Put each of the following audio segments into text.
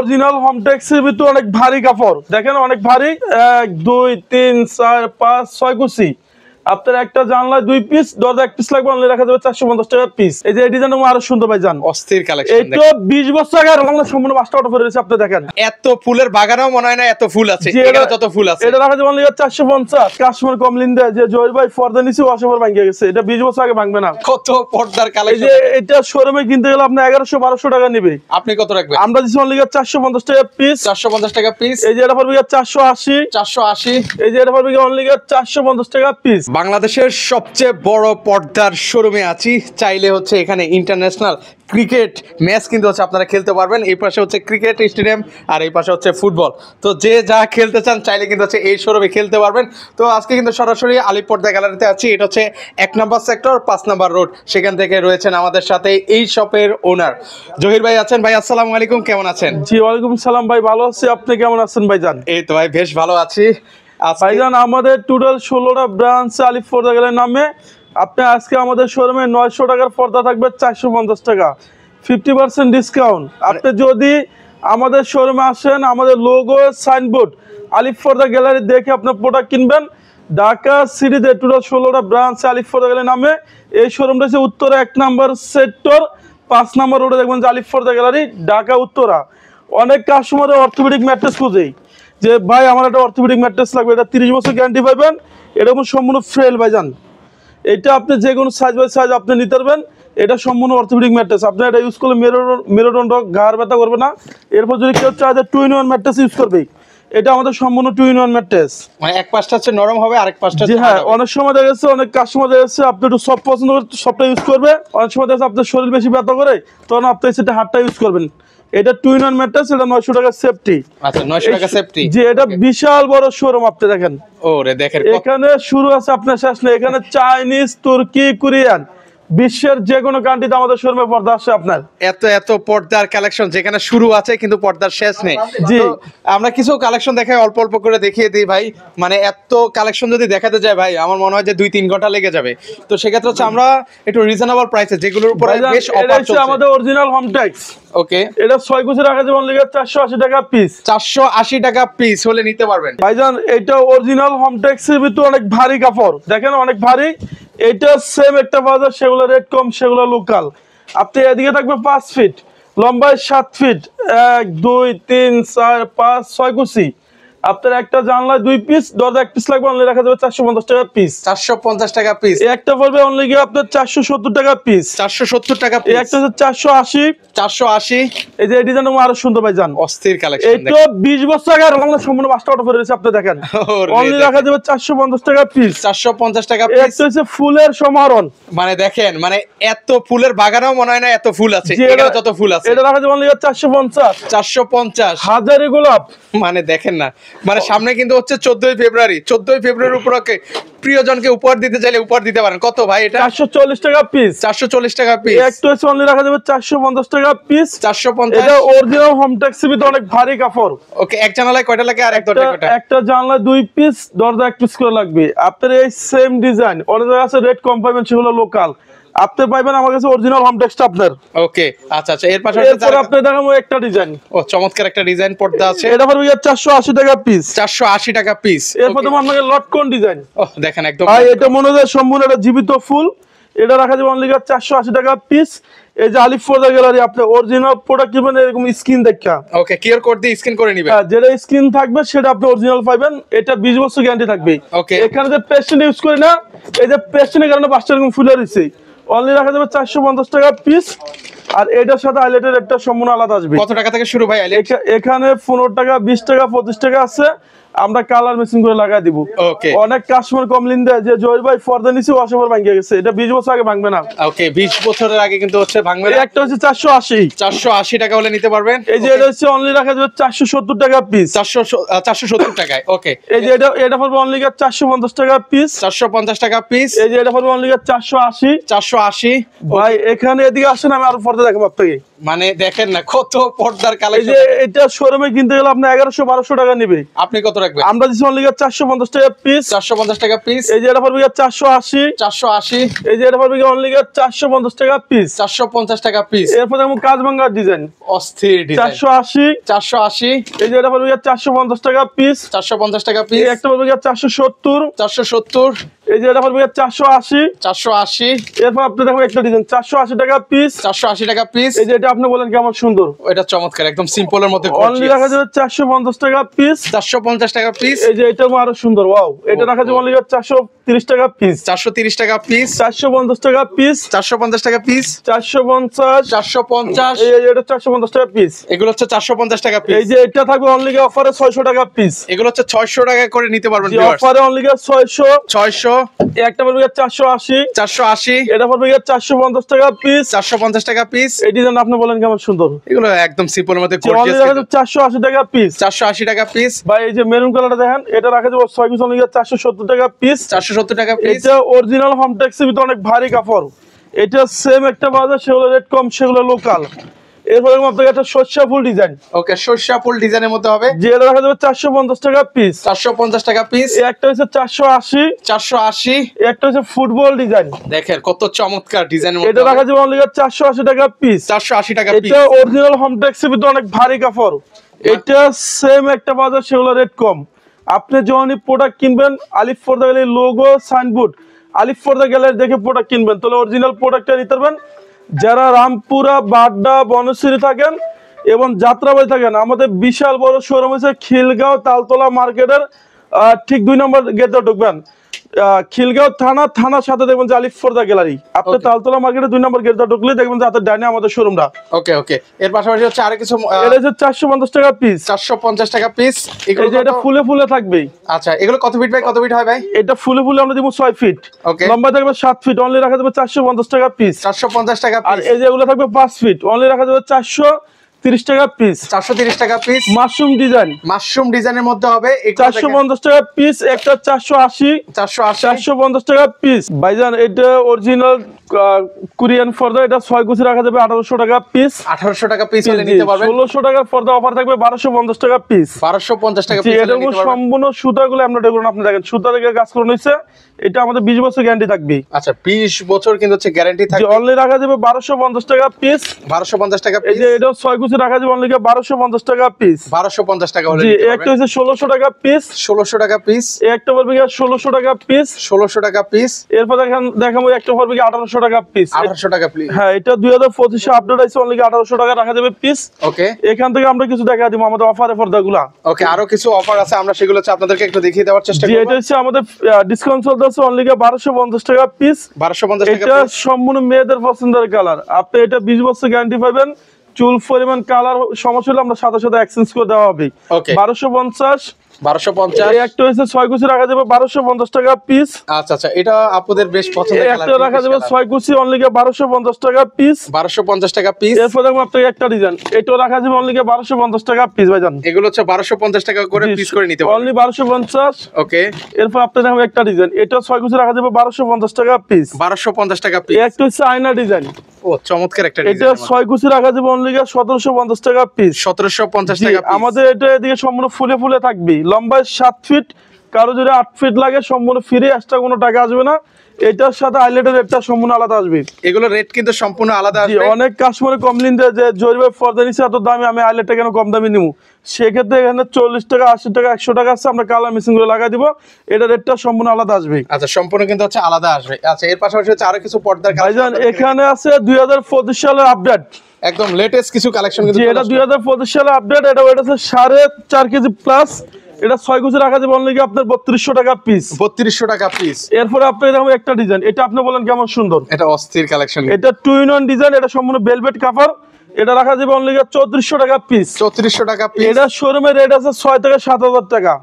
Original হোমটেক্সের ভিতরে অনেক ভারী কাপড়, দেখেন অনেক ভারী। 1 2 3 4 5 6 কুচি। আপনার একটা জানলায় 2 পিস, দরজা 1 পিস লাগবে, অনলি রাখা যাবে 450 টাকা পিস। এই যে এই ডিজাইনটা আরো সুন্দর ভাই জান, অস্থির কালেকশন। এই তো 20 বছর আগে বাংলা সম্পূর্ণ 5টা অটো করে রয়েছে। আপনি দেখেন এত ফুলের বাগানও মনে হয় না এত ফুল আছে, এখানে যত ফুল আছে। এটা রাখা যাবে অনলি 450। কাস্টমার কমপ্লেইন দেয় যে জয় ভাই পর্দা নিচে ওয়াশাবার ভাঙে গেছে, এটা 20 বছর আগে ভাঙবে না। কত পর্দার এই কালেকশন। যে এটা শোরুমে কিনতে গেলে আপনি 1100-1200 টাকা নেবে, আপনি কত রাখবেন? আমরা দিচ্ছি অনলি 450 টাকা পিস। 450 টাকা পিস। এই যে এটা পড়বে 480। 480। এই যে এটা পড়বে অনলি 450 টাকা পিস। বাংলাদেশের সবচেয়ে বড় পর্দার শোরুমে আছি। চাইলে হচ্ছে এখানে ইন্টারন্যাশনাল ক্রিকেট ম্যাচ কিন্তু হচ্ছে আপনারা খেলতে পারবেন। এই পাশে হচ্ছে ক্রিকেট স্টেডিয়াম আর এই পাশে হচ্ছে ফুটবল। তো যে যা খেলতে চান চাইলে কিন্তু হচ্ছে এই শোরুমে খেলতে পারবেন। তো আজকে কিন্তু সরাসরি আলিপ পর্দা গ্যালারিতে আছি। এটা হচ্ছে 1 নম্বর সেক্টর 5 নম্বর রোড। সেখান থেকে রয়েছেন আমাদের সাথে এই শপের ওনার জহির ভাই আছেন। ভাই আসসালামু আলাইকুম, কেমন আছেন? জি ওয়ালাইকুম সালাম ভাই, ভালো আছি, আপনি কেমন আছেন ভাইজান? এই তো ভাই বেশ ভালো আছি। ভাইজান আমাদের টোটাল 16টা ব্রাঞ্চ আলিফ পর্দা গ্যালারির নামে। আপনি আজকে আমাদের শোরুমে 900 টাকার পর্দা থাকবে 450 টাকা, 50% ডিসকাউন্ট। আপনি যদি আমাদের শোরুমে আসেন, আমাদের লোগো সাইনবোর্ড আলিফ পর্দা গ্যালারি দেখে আপনার প্রোডাক্ট কিনবেন। ঢাকা সিটিতে টোটাল 16টা ব্রাঞ্চ আলিফ পর্দা গ্যালারি নামে। এই শোরুমটা হচ্ছে উত্তরা 1 নম্বর সেক্টর 5 নম্বর রোডে, দেখবেন যে আলিফ পর্দা গ্যালারি, ঢাকা উত্তরা। অনেক কাস্টমারের অর্থোপেডিক ম্যাট্রেস খুঁজেই যে ভাই আমার একটা অর্থোপেডিক ম্যাট্রেস লাগবে, এটা 30 বছর গ্যারান্টি পাবেন, এটা সম্পূর্ণ ফ্রেল ভাইজান। এটা আপনি যে কোনো সাইজ বাই সাইজ আপনি নিতে পারবেন। এটা সম্পূর্ণ অর্থোপেডিক ম্যাট্রেস, আপনি এটা ইউজ করলে মেরুদণ্ড ঘাড় ব্যথা করবে না। এরপর যদি কেউ চায় যে 2-in-1 ম্যাট্রেস ইউজ করবে, এটা আমাদের সম্পূর্ণ 2-in-1 ম্যাট্রেস। মানে এক পাশটা হচ্ছে নরম হবে, আরেক পাশটা জি হ্যাঁ, অনেক সময় দেখা যাচ্ছে অনেক কাস্টমার দেখা যাচ্ছে আপনি একটু সফট পছন্দ করে সবটা ইউজ করবে, অনেক সময় দেখা যাচ্ছে আপনার শরীর বেশি ব্যথা করে, তখন আপনি সেটা হাতটা ইউজ করবেন। এটা 2-in-1 ম্যাট্রেস, এটা 900 টাকা সেফটি। আচ্ছা 900 টাকা সেফটি। জি এটা বিশাল বড় শোরুম, আপনি দেখেন ওরে দেখেন এখানে শুরু আছে আপনার শেষ নেই। এখানে চাইনিজ, তুর্কি, কোরিয়ান, বিশ্বের যে কোনো কান্ট্রিতে আমাদের শোরুমে পর্দা আসছে আপনার। এত এত পর্দার কালেকশন, যেখানে শুরু আছে কিন্তু পর্দার শেষ নেই। জি আমরা কিছু কালেকশন দেখাই, অল্প অল্প করে দেখিয়ে দিই ভাই। মানে এত কালেকশন যদি দেখাতে যায় ভাই, আমার মনে হয় যে 2-3 ঘন্টা লেগে যাবে। তো সেক্ষেত্রে হচ্ছে আমরা একটু রিজনেবল প্রাইসে, যেগুলোর উপরে বেশ অফার চলছে। আমাদের অরিজিনাল হোমটেক্স। ওকে, এটা 6 কুচি রাখা যাবে অনলি 480 টাকা পিস। 480 টাকা পিস হলে নিতে পারবেন ভাইজান। এটা অরিজিনাল হোমটেক্সের ভিতরে অনেক ভারী কাপড়, দেখেন অনেক ভারী। এটা সেম একটা পাওয়া যায়, সেগুলো রেট কম, সেগুলো লোকাল। আপনি এদিকে থাকবে 5 ফিট, লম্বায় 7 ফিট, 1 2 3 4 5 6 কুচি। আপনার একটা জানলায় 2 পিস, দরজা 1 পিস লাগবে, অনলি রাখা যাবে 450 টাকা পিস। 450 টাকা পিস। একটা পড়বে অনলি গিয়ে আপনার 470 টাকা পিস। 470 টাকা এই পিস। একটা হচ্ছে 480। 480। এই যে এই ডিজাইনটা আরো সুন্দর ভাইজান, অস্থির কালেকশন। এই তো 20 বছর আগে বাংলা সম্পূর্ণ 5টা অটো করে রয়েছে। আপনি দেখেন অনলি রাখা যাবে 450 টাকা পিস। 450 টাকা পিস। পিস। এটা হচ্ছে ফুলের সমারোহ, মানে দেখেন মানে এত ফুলের বাগানও মনে হয় না এত ফুল আছে, এখানে যত ফুল আছে। এটা রাখা যাবে অনলি 450। 450 হাজারি গোলাপ। মানে দেখেন না, মানে সামনে কিন্তু হচ্ছে 14ই ফেব্রুয়ারি। 14ই ফেব্রুয়ারির উপলক্ষে প্রিয়জনকে উপহার দিতে চাইলে উপহার দিতে পারেন। কত ভাই এটা? 440 টাকা পিস। 440 টাকা পিস। একটা হচ্ছে অনলি রাখা যাবে 450 টাকা পিস। 450। এটা অরিজিনাল হোমটেক্সের ভিতরে অনেক ভারী কাপড়। ওকে, এক জানালায় কয়টা লাগে আর এক দরজায় কয়টা? একটা জানলায় 2 পিস, দরজা 1 পিস করে লাগবে। আপনার এই সেম ডিজাইন অনেক জায়গায় আছে রেট কম পাবেন, সেগুলো লোকাল। আপনি পাইবেন আমার কাছে অরিজিনাল হোমটেক্সটা আপনার। ওকে আচ্ছা আচ্ছা, এর পাশে আপনি দেখাবো একটা ডিজাইন। ও চমৎকার একটা ডিজাইন পর্দা আছে। এটা পড়বে 480 টাকা পিস। 480 টাকা পিস। এরপর তো আপনাকে লটকন ডিজাইন। ও দেখেন একদম ভাই এটা মনে হয় সম্পূর্ণ একটা জীবিত ফুল। এটা রাখা যাবে অনলি 480 টাকা পিস। এই যে আলিফ পর্দা গ্যালারি, আপনি অরিজিনাল প্রোডাক্ট কিনবেন এরকম স্ক্রিন দেখা। ওকে, কিউআর কোড দিয়ে স্ক্যান করে নেবেন। যেটা স্ক্রিন থাকবে সেটা আপনি অরিজিনাল পাবেন। এটা 20 বছর গ্যারান্টি থাকবে। ওকে, এখানে যে পেস্টেন ইউজ করি না, এই যে পেস্টেনের কারণে 5টা এরকম ফুলে রয়েছে। অনলি রাখা যাবে 450 টাকা পিস। আর এটার সাথে হাইলাইটের একটা সম্পূর্ণ আলাদা আসবে। কত টাকা থেকে শুরু ভাই হাইলাইট? এখানে 15 টাকা, 20 টাকা, 25 টাকা আছে। আমরা কালার মেশিন করে লাগাই দিব। ওকে, অনেক কাস্টমার কমপ্লেইন দেয় যে জয় ভাই পর্দা নিচে ওয়াশাবার ভাঙে গেছে, এটা 20 বছর আগে ভাঙবে না। ওকে, 20 বছরের আগে কিন্তু হচ্ছে ভাঙবে না। একটা হচ্ছে 480। 480 টাকা হলে নিতে পারবেন। এই যে এটা হচ্ছে অনলি রাখা যাবে 470 টাকা পিস। 470 টাকায়। ওকে, এই যে এটা পড়বে অনলি 450 টাকা পিস। 450 টাকা পিস। এই যে এটা পড়বে অনলি 480। 480। ভাই এখানে এদিকে আসেন, আমি আরো পর্দা দেখাবো আপনাকে। মানে দেখেন না কত পর্দার এই কালেকশন। যে এটা শোরুমে কিনতে গেলে আপনি 1100-1200 টাকা নিবে, আপনি কত রাখবেন? আমরা দিচ্ছি অনলি 450 টাকা পিস। 450 টাকা পিস। এই যে এটা পড়বে 480। 480। এই যে এটা পড়বে অনলি 450 টাকা পিস। 450 টাকা পিস। এরপর দেখুন কাজ ভাঙার ডিজাইন অস্থির ডিজাইন। 480। 480। এই যে এটা পড়বে 450 টাকা পিস। 450 টাকা এই পিস। একটা পড়বে 470। 470। এই যে এটা পড়বে 480। 480। এরপর আপনি দেখুন একটা ডিজাইন 480 টাকা পিস। 480 টাকা পিস। এই যে এটা আপনি বলেন কেমন সুন্দর, এটা চমৎকার, একদম সিম্পলের মধ্যে অনলি রাখা যাবে 450 টাকা পিস। 450 টাকা পিস। এই যে এটা আরো সুন্দর, ওয়াও, এটা রাখা যাবে অনলি 430 টাকা পিস। 430 টাকা পিস। 450 টাকা পিস। 450 টাকা পিস। 450। 450। এই যে এটা 450 টাকা পিস। এগুলো হচ্ছে 450 টাকা এই পিস। যে এটা থাকবে অনলি অফারে 600 টাকা পিস। এগুলো হচ্ছে 600 টাকা করে নিতে পারবেন যে ভিউয়ার্স। অফারে অনলি 600। 600। একটা পড়বে 480। 480। এটা পড়বে 450 টাকা পিস। 450 টাকা পিস। এই ডিজাইন আপনি বলেন কেমন সুন্দর, এগুলো একদম সিম্পলের মধ্যে অনলি গর্জিয়াস। রাখা যাবে 480 টাকা পিস। 480 টাকা পিস। ভাই এই যে মেরুন কালারটা দেখেন, এটা রাখা যাবে 6 পিস অনলি 470 টাকা পিস। 470 টাকা পিস। এটা অরিজিনাল হোমটেক্সের ভিতরে অনেক ভারী কাপড়, এটা সেম একটা বাজার, সেগুলো রেট কম, সেগুলো লোকাল। এরপরে আপনাকে একটা সর্ষা ফুল ডিজাইন, ওকে, সরষা ফুল ডিজাইনের মধ্যে হবে। যে এটা রাখা যাবে 450 টাকা পিস। 450 টাকা পিস। একটা হচ্ছে 480। 480। একটা হচ্ছে ফুটবল ডিজাইন, দেখেন কত চমৎকার ডিজাইনের এটা মধ্যে রাখা হবে। যাবে অনলি 480 টাকা পিস। 480 টাকা পিস। এটা অরিজিনাল হোমটেক্সের ভিতরে অনেক ভারী কাপড়, এটা সেম একটা বাজার, সেগুলো রেট কম। আপনি যখনই প্রোডাক্ট কিনবেন, আলিফ ফর্দা গ্যালারি লোগো সাইনবোর্ড, আলিফ ফর্দা গ্যালারি দেখে প্রোডাক্ট কিনবেন, তাহলে অরিজিনাল প্রোডাক্টটা নিতে পারবেন। যারা রামপুরা, বাড্ডা, বনশ্রী থাকেন এবং যাত্রাবাড়ি থাকেন, আমাদের বিশাল বড় শোরুম হচ্ছে খিলগাঁও তালতলা মার্কেটের ঠিক 2 নম্বর গেটে ঢুকবেন। খিলগাঁও থানার সাথে দেখবেন যে আলিফ ফর্দা গ্যালারি। আপনি তালতলা মার্কেটে 2 নম্বর গেটে ঢুকলে দেখবেন যে হাতের ডাইনে আমাদের শোরুমটা। ওকে ওকে, এর পাশাপাশি হচ্ছে আরো কিছু। এটা হচ্ছে 450 টাকা পিস। 450 টাকা পিস। এই যে এটা ফুলে ফুলে থাকবেই। আচ্ছা, এগুলো কত ফিট বাই কত ফিট হয় ভাই? এটা ফুলে ফুলে আমরা দিব 6 ফিট, ওকে। লম্বা থাকবে 7 ফিট, অনলি রাখা যাবে 450 টাকা পিস। 450 টাকা আর পিস। এই যে এগুলো থাকবে 5 ফিট, অনলি রাখা যাবে 430 টাকা পিস। 430 টাকা পিস। মাশরুম ডিজাইন মাশরুম ডিজাইনের মধ্যে হবে। 450 টাকা পিস। একটা 480। 480। 450 টাকা পিস। ভাইজান এটা অরিজিনাল কোরিয়ান পর্দা, এটা 6 কুচি রাখা যাবে 1800 টাকা পিস। 1800 টাকা পিস হলে নিতে পারবেন। 1600 টাকার পর্দা অফার থাকবে 1250 টাকা পিস। 1250 টাকা জি, পিস এটা হলে নিতে পারবেন। সম্পূর্ণ সুতাগুলো আমরা দেখুন, আপনি দেখেন সুতা থেকে কাজ করানো হয়েছে, এটা আমাদের 20 বছর গ্যারান্টি থাকবে। আচ্ছা, 20 বছর কিন্তু হচ্ছে গ্যারান্টি যে থাকবে। অনলি রাখা যাবে 1250 টাকা পিস। 1250 টাকা এই পিস। যে এটা 6 কুচি রাখা যাবে অনলি 1250 টাকা পিস। 1250 টাকা হলে জি, নিতে একটা পারবেন। হচ্ছে 1600 টাকা পিস। 1600 টাকা পিস। একটা পড়বে 1600 টাকা পিস। 1600 টাকা পিস। এরপর দেখাবো একটা পড়বে 1800 টাকা পিস। 1800 টাকা পিস। হ্যাঁ, এটা 2025 এ আপডেট আছে, অনলি 1800 টাকা রাখা যাবে পিস। ওকে এখান থেকে আমরা কিছু দেখা দিব আমাদের অফারে পর্দাগুলা। ওকে, আরো কিছু অফার আছে, আমরা সেগুলো হচ্ছে আপনাদেরকে একটু দেখিয়ে দেওয়ার চেষ্টা জি, করব। এটা হচ্ছে আমাদের ডিসকাউন্ট চলতেছে অনলি 1250 টাকা পিস। 1250 টাকা এটা পিস। সম্পূর্ণ মেয়েদের পছন্দের কালার, আপনি এটা 20 বছর গ্যারান্টি পাবেন। চুল পরিমাণ কালার সমস্যা হলে আমরা সাথে সাথে এক্সচেঞ্জ করে দেওয়া হবে। ওকে। 1250। 1250। এই একটা হচ্ছে 6 কুচি রাখা যাবে 1250 টাকা পিস। আচ্ছা আচ্ছা, এটা আপনাদের বেশ পছন্দের কালার। একটা রাখা যাবে 6 কুচি অনলি 1250 টাকা পিস। 1250 টাকা পিস। এরপর দেখবো আপনাকে একটা ডিজাইন, এটাও রাখা যাবে অনলি 1250 টাকা পিস। ভাইজান এগুলো হচ্ছে 1250 টাকা করে পিস করে নিতে পারবেন। অনলি 1250। ওকে, এরপর আপনার দেখবো একটা ডিজাইন, এটা 6 কুচি রাখা যাবে 1250 টাকা পিস। 1250 টাকা পিস। একটা হচ্ছে আয়না ডিজাইন, ও চমৎকার একটা এটা ডিজাইন। 6 কুচি রাখা যাবে অনলি 1750 টাকা পিস। 1750 জি, টাকা পিস। আমাদের এটা এদিকে সম্পূর্ণ ফুলে ফুলে থাকবে, লম্বায় 7 ফিট, কারো যদি 8 ফিট লাগে সম্পূর্ণ ফ্রি, এক্সট্রা কোনো টাকা আসবে না। এটার সাথে হাইলাইটের রেটটা সম্পূর্ণ আলাদা আসবে। এগুলো রেট কিন্তু সম্পূর্ণ আলাদা জি, আসবে। অনেক কাস্টমার কমপ্লেইন দেয় যে জহির ভাই পর্দা নিচ্ছে এত দামি, আমি হাইলাইটটা কেন কম দামি নিবো। সেক্ষেত্রে এখানে 40 টাকা, 80 টাকা, 100 টাকা আছে, আমরা কালার মেশিন গুলো লাগাই দিব, এটা রেটটা সম্পূর্ণ আলাদা আসবে। আচ্ছা, সম্পূর্ণ কিন্তু হচ্ছে আলাদা আসবে। আচ্ছা, এর পাশাপাশি হচ্ছে আরো কিছু পর্দার ভাইজান কালেকশন এখানে আছে 2025 সালের আপডেট। একদম লেটেস্ট কিছু কালেকশন কিন্তু জি, এটা 2025 সালের আপডেট, এটা ওয়েট আছে 4.5 কেজি প্লাস। এটা 6 কুচি রাখা যাবে অনলি আপনার 3200 টাকা পিস। 3200 টাকা পিস। এরপরে আপনি দেখো একটা ডিজাইন, এটা আপনি বলেন কেমন সুন্দর, এটা অস্থির কালেকশন। এটা 2 in 1 ডিজাইন, এটা সম্পূর্ণ ভেলভেট কাপড়, এটা রাখা যাবে অনলি 3400 টাকা পিস। 3400 টাকা পিস। এটা শোরুমের রেট আছে 6 থেকে 7000 টাকা।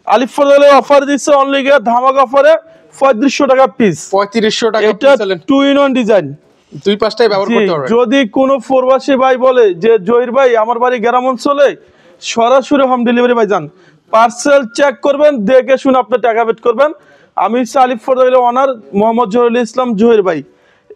আলিফ ফর্দা অফার দিচ্ছে অনলি ধামাকা অফারে 3500 টাকা পিস। 3500 টাকা এটা পিস চলেন। 2 in 1 ডিজাইন। দুই পাশটাই ব্যবহার জি, করতে পারবেন। যদি কোনো প্রবাসী ভাই বলে যে জহির ভাই আমার বাড়ি গ্রাম অঞ্চলে, সরাসরি হোম ডেলিভারি ভাই যান, পার্সেল চেক করবেন, দেখে শুনে আপনি টাকা পেড করবেন। আমি আলিফ ফর্দা অনার মোহাম্মদ জহিরুল ইসলাম জহির ভাই।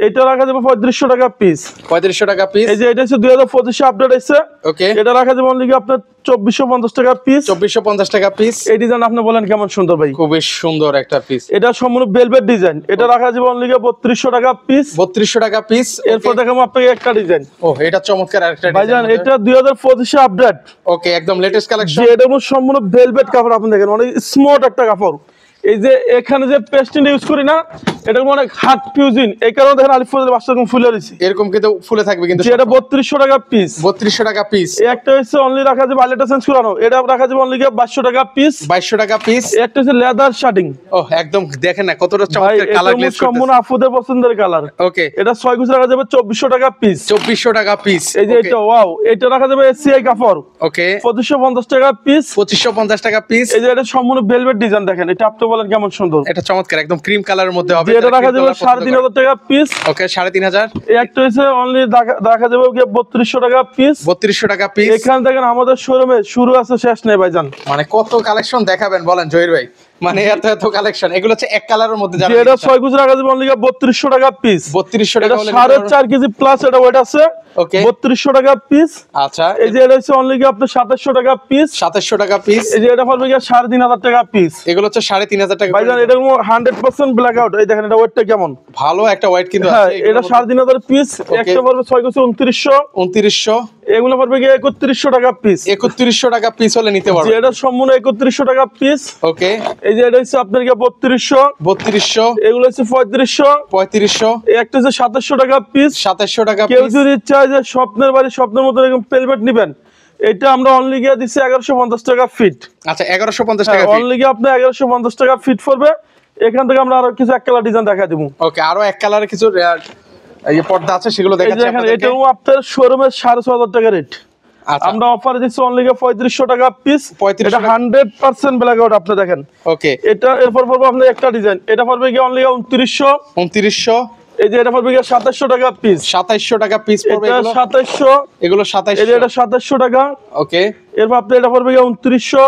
এটা রাখা যাবে 3500 টাকা পিস। 3500 টাকা পিস। এই যে এটা হচ্ছে 2025 আপডেট আছে। ওকে, এটা রাখা যাবে অনলি আপনার 2450 টাকা পিস। 2450 টাকা পিস। এই ডিজাইন আপনি বলেন কেমন সুন্দর ভাই, খুবই সুন্দর একটা পিস। এটা সম্পূর্ণ ভেলভেট ডিজাইন। এটা রাখা যাবে অনলি 3200 টাকা পিস। 3200 টাকা পিস। এরপর দেখাবো আপনাকে একটা ডিজাইন। ও, এটা চমৎকার আরেকটা ভাইজান, ডিজাইন। এটা 2025 আপডেট। ওকে, একদম লেটেস্ট কালেকশন। যে এটা সম্পূর্ণ ভেলভেট কাপড়, আপনি দেখেন অনেক স্মুথ একটা কাপড়। এই যে এখানে যে পেস্টিং ইউজ করি না, এটা অনেক হার্ড ফিউজিং, এই কারণে দেখেন আলিফ ফজলের বাসা এরকম ফুলে রয়েছে। এরকম কিন্তু ফুলে থাকবে কিন্তু। যে এটা 3200 টাকা পিস। 3200 টাকা পিস। এই একটা হচ্ছে অনলি রাখা যাবে আইলেটা চেঞ্জ করানো, এটা রাখা যাবে অনলি 2200 টাকা পিস। 2200 টাকা পিস। এই একটা হচ্ছে লেদার শার্টিং। ও, একদম দেখেন না কতটা ভাই চমৎকার কালার এটা গ্লেজ সম্পূর্ণ করতেছে। আপুদের পছন্দের কালার। ওকে, এটা 6 গুছ রাখা যাবে 2400 টাকা পিস। 2400 টাকা পিস। এই যে এটা ওয়াও, এটা রাখা যাবে এসিআই কাপড়। ওকে, 2550 টাকা পিস। 2550 টাকা পিস। এই যে এটা সম্পূর্ণ ভেলভেট ডিজাইন, দেখেন এটা আপনি বলেন কেমন সুন্দর। এটা চমৎকার, একদম ক্রিম কালারের মধ্যে হবে। যে এটা রাখা যাবে 3500 টাকা পিস। ওকে, 3500। এই একটা হচ্ছে অনলি রাখা যাবে 3200 টাকা পিস। 3200 টাকা পিস। এখান থেকে আমাদের শোরুমে শুরু আছে শেষ নেই ভাইজান। মানে কত কালেকশন দেখাবেন বলেন জহির ভাই, মানে এত এত কালেকশন। এগুলো হচ্ছে এক কালারের মধ্যে যাবে। যে এটা 6 গুছ রাখা যাবে অনলি 3200 টাকা পিস। 3200 এটা টাকা হলে 4.5 কেজি প্লাস এটা ওয়েট আছে। ওকে, 3200 টাকা পিস। আচ্ছা, এই যে এটা হচ্ছে অনলি আপনার 2700 টাকা পিস। 2700 টাকা পিস। এই যে এটা পড়বে 3500 টাকা পিস। এগুলো হচ্ছে 3500 টাকা। ভাইজান এটা 100% ব্ল্যাক আউট, এই দেখেন এটা ওয়েটটা কেমন ভালো একটা হোয়াইট কিন্তু হ্যাঁ। আছে। এটা 3500 পিস। একটা পড়বে 6 গুছ 2900। 2900। এগুলো পড়বে 3100 টাকা পিস। 3100 টাকা পিস হলে নিতে যে পারবেন। এটা সম্পূর্ণ 3100 টাকা পিস। ওকে, এই যে এটা হচ্ছে আপনার 3200। 3200। এগুলো হচ্ছে 3500। 3500। এই একটা হচ্ছে 2700 টাকা পিস। 2700 টাকা কেউ পিস। যদি চায় যে স্বপ্নের বাড়ি স্বপ্নের মতো এরকম পেলমেট নিবেন, এটা আমরা অনলি গিয়ে দিচ্ছি 1150 টাকা ফিট। আচ্ছা, 1150 টাকা পিস। অনলি গিয়ে আপনার 1150 টাকা ফিট পড়বে। এখান থেকে আমরা আরো কিছু এক কালার ডিজাইন দেখা দেবো। ওকে, আরো এক কালারের কিছু এই পর্দা আছে, সেগুলো এই যে দেখাচ্ছি এখানে আপনাদেরকে। এটাও আপনার শোরুমের 6500 টাকা রেট। আচ্ছা, আমরা অফারে দিচ্ছি অনলি 3500 টাকা পিস। 3500 এটা 100% ব্ল্যাক আউট, আপনি দেখেন। ওকে, এটা এরপর পড়বে আপনার একটা ডিজাইন, এটা পড়বে গিয়ে অনলি 2900। 2900। এই যে এটা পড়বে গিয়ে 2700 টাকা পিস। 2700 টাকা পিস পড়বে এটা এগুলো। 2700। এগুলো এই যে 2700। এটা 2700 টাকা। ওকে, এরপর আপনি এটা পড়বে গিয়ে 2900।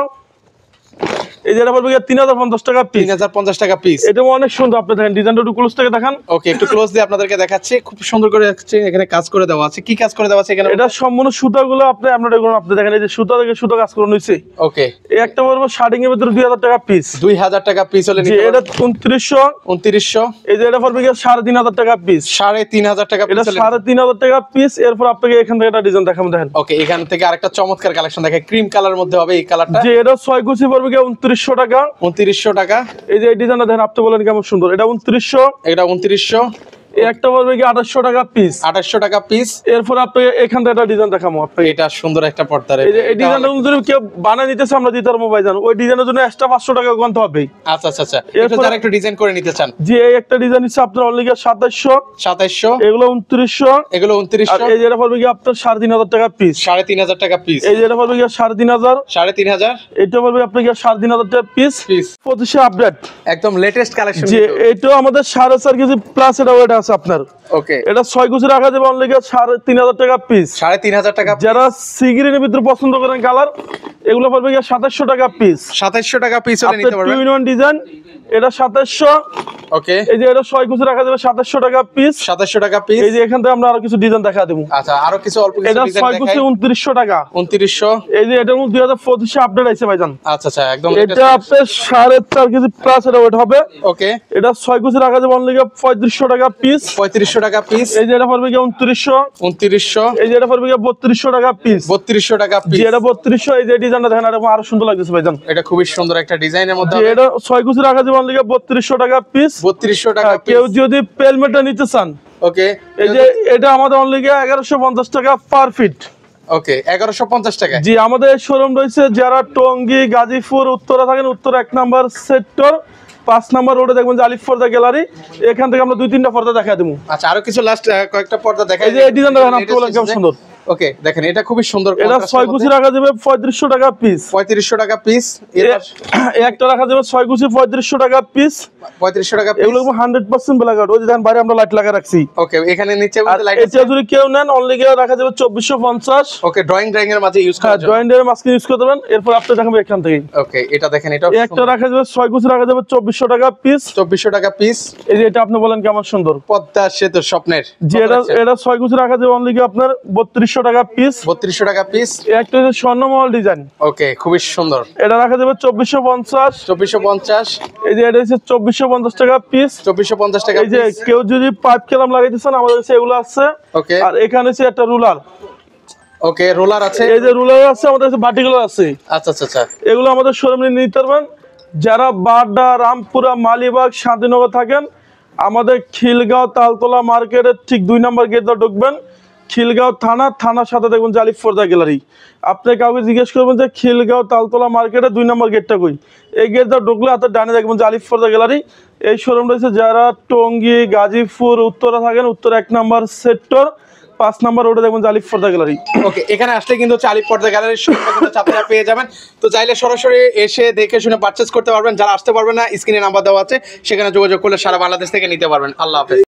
এই যে এটা পড়বে গিয়ে 3050 টাকা পিস। 3050 টাকা পিস। এটা অনেক সুন্দর, আপনি দেখেন ডিজাইনটা একটু ক্লোজ থেকে দেখান। ওকে, একটু ক্লোজ দিয়ে আপনাদেরকে দেখাচ্ছি। খুব সুন্দর করে দেখাচ্ছি। এখানে কাজ করে দেওয়া আছে। কি কাজ করে দেওয়া আছে এখানে? এটা সম্পূর্ণ সুতাগুলো আপনি আপনি দেখেন, এই যে সুতা থেকে সুতা কাজ করে নিয়েছি। ওকে, এই একটা পড়বে শার্টিং এর ভিতরে 2000 টাকা পিস। 2000 টাকা পিস হলে যে নিতে এটা পারবেন। 2900। 2900। এই যে এটা পড়বে গিয়ে 3500 টাকা পিস। 3500 টাকা পিস এটা হলে। 3500 টাকা পিস। এরপর আপনাকে এখান থেকে একটা ডিজাইন দেখাবো, দেখেন। ওকে, এখান থেকে আরেকটা চমৎকার কালেকশন দেখে, ক্রিম কালার মধ্যে হবে এই কালারটা। যে এটা 6 গুছি পড়বে গিয়ে 2900 টাকা। 2900 টাকা। এই যে এই ডিজাইনটা দেখেন, আপনি বলেন কেমন সুন্দর। এটা 2900। এটা 2900। এই একটা পড়বে গিয়ে 2800 টাকা পিস। 2800 টাকা পিস। এরপর আপনি এখান থেকে একটা ডিজাইন দেখাবো আপনাকে। এটা সুন্দর একটা পর্দা রে। এই যে এই ডিজাইনটা যদি কেউ বানায় নিতেছে, আমরা দিতে পারবো ভাইজান। ওই ডিজাইনের জন্য এক্সট্রা 500 টাকা গন্তে হবে। আচ্ছা আচ্ছা আচ্ছা, এটা এরপর- যারা একটু ডিজাইন করে নিতে চান। যে এই একটা ডিজাইন হচ্ছে আপনার অনলি 2700। 2700। এগুলো 2900। এগুলো আর 2900। এই যে এটা পড়বে গিয়ে আপনার 3500 টাকা পিস। 3500 টাকা পিস। এই যে এটা পড়বে গিয়ে 3500। 3500 এটা পড়বে আপনার গিয়ে 3500 টাকা পিস। পিস। 25 আপডেট। একদম লেটেস্ট কালেকশন। যে এটাও আমাদের 4.5 কেজি প্লাস এটা ওয়েট আছে আপনার। ওকে, এটা 6 গুছি রাখা যাবে অনলি 3500 টাকা পিস। 3500 টাকা। যারা সিগ্রিনের ভিতরে পছন্দ করেন কালার, এগুলো পড়বে গিয়ে 2700 টাকা পিস। 2700 টাকা পিস হলে নিতে আপনার পারবেন। 2-in-1 ডিজাইন, এটা 2700। ওকে, এই যে এটা 6 গুছি রাখা যাবে 2700 টাকা পিস। 2700 টাকা পিস। এই যে এখান থেকে আমরা আরো কিছু ডিজাইন দেখা দেবো। আচ্ছা, আরো কিছু অল্প কিছু এটা ডিজাইন 6 গুছি দেখাই। 2900 টাকা। 2900। এই যে এটা 2025 আপডেট আছে ভাইজান। আচ্ছা আচ্ছা, একদম এটা আপনার 4.5 কেজি প্লাস এটা ওয়েট হবে। ওকে, এটা 6 গুছি রাখা যাবে অনলি 3500 টাকা পিস। 3500 টাকা পিস। এই যে এটা পড়বে গিয়ে 2900। 2900। এই যে এটা পড়বে গিয়ে 3200 টাকা পিস। 3200 টাকা যে পিস। এটা 3200। এই যে ডিজাইনটা দেখেন, এটা আরো সুন্দর লাগতেছে ভাইজান। এটা খুবই সুন্দর একটা ডিজাইনের মধ্যে যে হবে। এটা 6 গুছি রাখা যাবে অনলি 3200 টাকা পিস। 3200 টাকা পিস। কেউ যদি পেলমেটটা নিতে চান, ওকে, এই যে এটা আমাদের অনলি 1150 টাকা পার ফিট। ওকে, 1150 টাকা। জি, আমাদের শোরুম রয়েছে যারা টঙ্গী, গাজীপুর, উত্তরা থাকেন, উত্তর 1 নম্বর সেক্টর 5 নম্বর রোডে দেখবেন যে আলিফ পর্দা গ্যালারি। এখান থেকে আমরা 2-3টা পর্দা দেখা দেবো। আচ্ছা, আরো কিছু লাস্ট কয়েকটা পর্দা দেখাই। এই যে এই ডিজাইনটা দেখেন, আপনি বলেন কেমন সুন্দর। ওকে দেখেন এটা খুবই সুন্দর, এটা 6 কুচি রাখা যাবে 3500 টাকা পিস। 3500 টাকা পিস। একটা রাখা যাবে 6 কুচি 3500 টাকা পিস। 3500 টাকা পিস। এগুলো 100% ব্ল্যাক আউট। ওই যে দেখেন বাইরে আমরা লাইট লাগা রাখছি। ওকে এখানে নিচে মধ্যে লাইট আছে। এটা যদি কেউ নেন অনলি গিয়ে রাখা যাবে 2450। ওকে ড্রয়িং এর মাঝে ইউজ করা হ্যাঁ যাবে। ড্রয়িং এর মাস্ক ইউজ করতে পারেন। এরপর আপনি দেখাবো এখান থেকে। ওকে এটা দেখেন, এটা একটা রাখা যাবে 6 কুচি রাখা যাবে 2400 টাকা পিস। 2400 টাকা পিস। এই যে এটা আপনি বলেন কেমন সুন্দর পদ্মা সেতু স্বপ্নের যে এটা 6 কুচি রাখা যাবে অনলি গিয়ে আপনার 3200 টাকা পিস। 3200 টাকা পিস। একটা হচ্ছে স্বর্ণমহল ডিজাইন। ওকে খুবই সুন্দর। এটা রাখা যাবে 2450। 2450। এই যে এটা হচ্ছে 2450 টাকা পিস। 2450 টাকা এই যে পিস। কেউ যদি পাইপ কেলাম লাগাইতেছেন আমাদের কাছে এগুলো আছে। ওকে আর এখানে হচ্ছে একটা রুলার। ওকে রোলার আছে। এই যে রুলার আছে, আমাদের কাছে ভার্টিক্যাল আছে। আচ্ছা আচ্ছা আচ্ছা। এগুলো আমাদের শোরুমে নিতে পারবেন। যারা বাড্ডা, রামপুরা, মালিবাগ, শান্তিনগর থাকেন, আমাদের খিলগাঁও তালতলা মার্কেটের ঠিক 2 নম্বর গেট দিয়ে ঢুকবেন। খিলগাঁও থানার সাথে দেখবেন জালিফ ফোর্দা গ্যালারি। আপনি কাউকে জিজ্ঞেস করবেন যে খিলগাঁও তালতলা মার্কেটের 2 নম্বর গেটটা কই, এই গেট দিয়ে ঢুকলে হাতের ডানে দেখবেন জালিফ ফোর্দা গ্যালারি। এই শোরুম রয়েছে যারা টঙ্গী, গাজীপুর, উত্তরা থাকেন, উত্তর 1 নম্বর সেক্টর 5 নম্বর রোডে দেখবেন জালিফ ফোর্দা গ্যালারি। ওকে এখানে আসলে কিন্তু আলিফ পর্দা গ্যালারির শোরুমে কিন্তু আপনারা পেয়ে যাবেন। তো চাইলে সরাসরি এসে দেখে শুনে পারচেজ করতে পারবেন। যারা আসতে পারবেন না, স্ক্রিনে নাম্বার দেওয়া আছে, সেখানে যোগাযোগ করলে সারা বাংলাদেশ থেকে নিতে পারবেন। আল্লাহ হাফেজ।